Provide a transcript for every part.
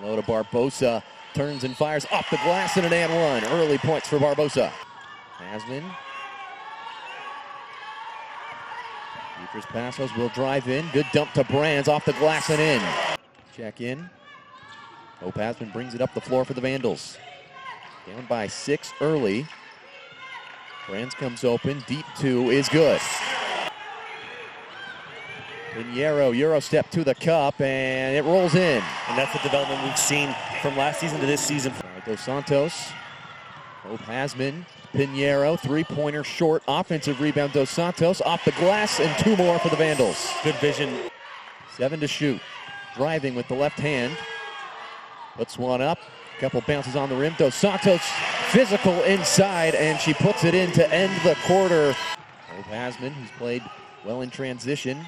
Low to Barbosa, turns and fires off the glass and an and one. Early points for Barbosa. Hasman. Beatrice Passos will drive in. Good dump to Brands off the glass and in. Check in. Hope Hasman brings it up the floor for the Vandals. Down by 6 early. Brands comes open. Deep two is good. Pinheiro, Euro step to the cup, and it rolls in. And that's the development we've seen from last season to this season. Dos Santos, Hope Hasman, Pinheiro, three-pointer short, offensive rebound, Dos Santos, off the glass, and 2 more for the Vandals. Good vision. 7 to shoot. Driving with the left hand. Puts one up. Couple bounces on the rim. Dos Santos physical inside, and she puts it in to end the quarter. Hope Hasman, who's played well in transition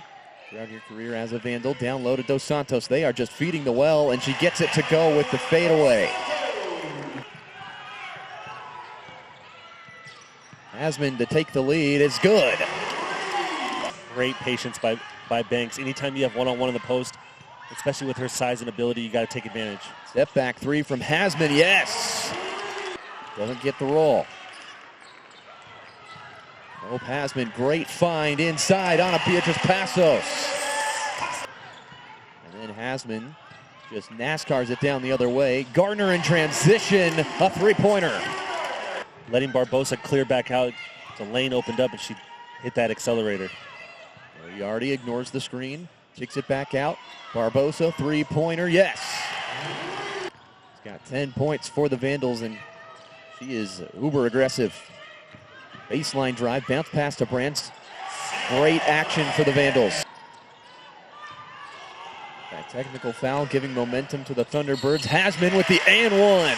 throughout your career as a Vandal, down low to Dos Santos. They are just feeding the well, and she gets it to go with the fadeaway. Hasman to take the lead is good. Great patience by Banks. Anytime you have one-on-one in the post, especially with her size and ability, you got to take advantage. Step back three from Hasman, yes! Doesn't get the roll. Hope Hasman, great find inside on a Beatrice Passos. And then Hasman just NASCARs it down the other way. Gardner in transition, a three-pointer. Letting Barbosa clear back out. The lane opened up and she hit that accelerator. Moriarty ignores the screen, kicks it back out. Barbosa, three-pointer, yes! He's got 10 points for the Vandals, and she is uber aggressive. Baseline drive, bounce pass to Brands. Great action for the Vandals. That technical foul giving momentum to the Thunderbirds. Hasman with the and one.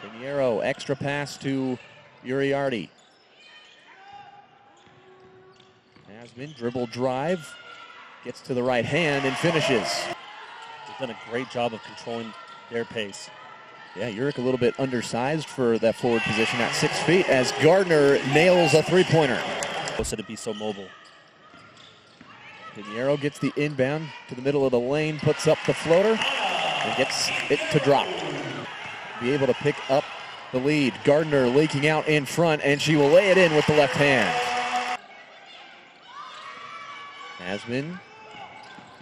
Pinheiro, extra pass to Uriarty. Hasman, dribble drive, gets to the right hand and finishes. They've done a great job of controlling their pace. Yeah, Uric a little bit undersized for that forward position at 6 feet as Gardner nails a three-pointer. Supposed to be so mobile. Pinheiro gets the inbound to the middle of the lane, puts up the floater, and gets it to drop. Be able to pick up the lead. Gardner leaking out in front, and she will lay it in with the left hand. Hasman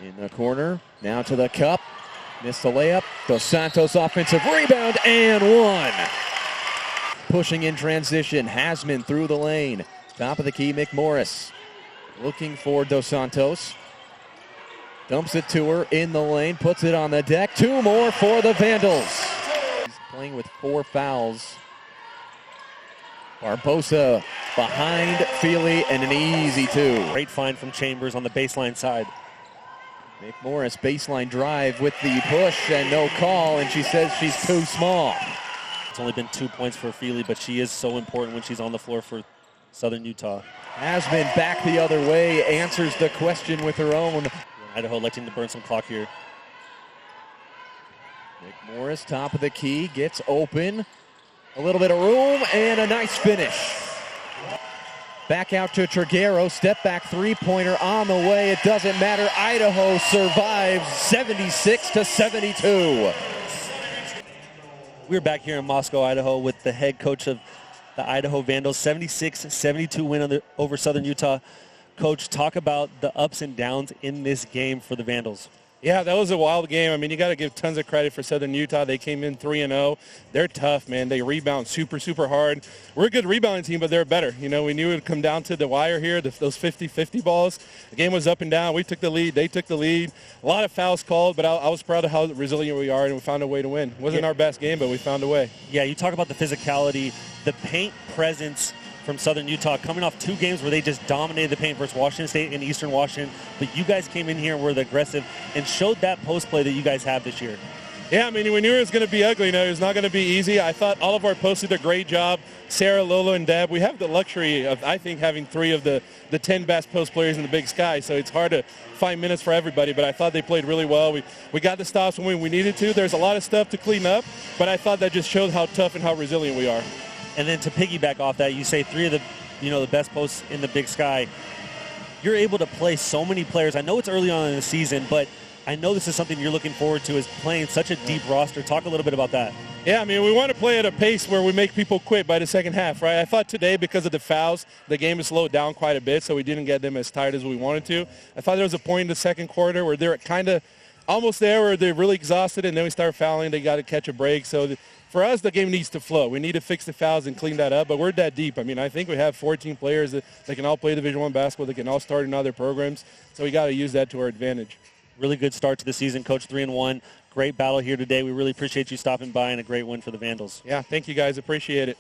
in the corner, now to the cup. Missed the layup. Dos Santos offensive rebound and one. Pushing in transition. Hasman through the lane. Top of the key, McMorris. Looking for Dos Santos. Dumps it to her in the lane. Puts it on the deck. 2 more for the Vandals. He's playing with 4 fouls. Barbosa behind Feely and an easy 2. Great find from Chambers on the baseline side. McMorris baseline drive with the push and no call, and she says she's too small. It's only been 2 points for Feely, but she is so important when she's on the floor for Southern Utah. Hasman back the other way, answers the question with her own. Idaho electing to burn some clock here. McMorris, top of the key, gets open. A little bit of room and a nice finish. Back out to Triguero, step back three-pointer on the way. It doesn't matter. Idaho survives 76-72. We're back here in Moscow, Idaho with the head coach of the Idaho Vandals. 76-72 win over Southern Utah. Coach, talk about the ups and downs in this game for the Vandals. Yeah, that was a wild game. I mean, you got to give tons of credit for Southern Utah. They came in 3-0. They're tough, man. They rebound super, super hard. We're a good rebounding team, but they're better. You know, we knew it would come down to the wire here, those 50-50 balls. The game was up and down. We took the lead. They took the lead. A lot of fouls called, but I was proud of how resilient we are, and we found a way to win. It wasn't our best game, but we found a way. Yeah, you talk about the physicality, the paint presence from Southern Utah, coming off 2 games where they just dominated the paint versus Washington State and Eastern Washington. But you guys came in here and were aggressive and showed that post play that you guys have this year. Yeah, I mean, we knew it was going to be ugly. You know, it was not going to be easy. I thought all of our posts did a great job. Sarah, Lolo, and Deb, we have the luxury of, I think, having 3 of the 10 best post players in the Big Sky, so it's hard to find minutes for everybody, but I thought they played really well. We got the stops when we needed to. There's a lot of stuff to clean up, but I thought that just showed how tough and how resilient we are. And then to piggyback off that, you say 3 of the best posts in the Big Sky. You're able to play so many players. I know it's early on in the season, but I know this is something you're looking forward to, is playing such a deep roster. Talk a little bit about that. Yeah, I mean, we want to play at a pace where we make people quit by the second half, right? I thought today, because of the fouls, the game has slowed down quite a bit, so we didn't get them as tired as we wanted to. I thought there was a point in the second quarter where they're kind of almost there, where they're really exhausted, and then we start fouling. They got to catch a break. So for us, the game needs to flow. We need to fix the fouls and clean that up, but we're that deep. I mean, I think we have 14 players that they can all play Division I basketball. They can all start in other programs, so we got to use that to our advantage. Really good start to the season, Coach. 3-1. Great battle here today. We really appreciate you stopping by, and a great win for the Vandals. Yeah, thank you guys. Appreciate it.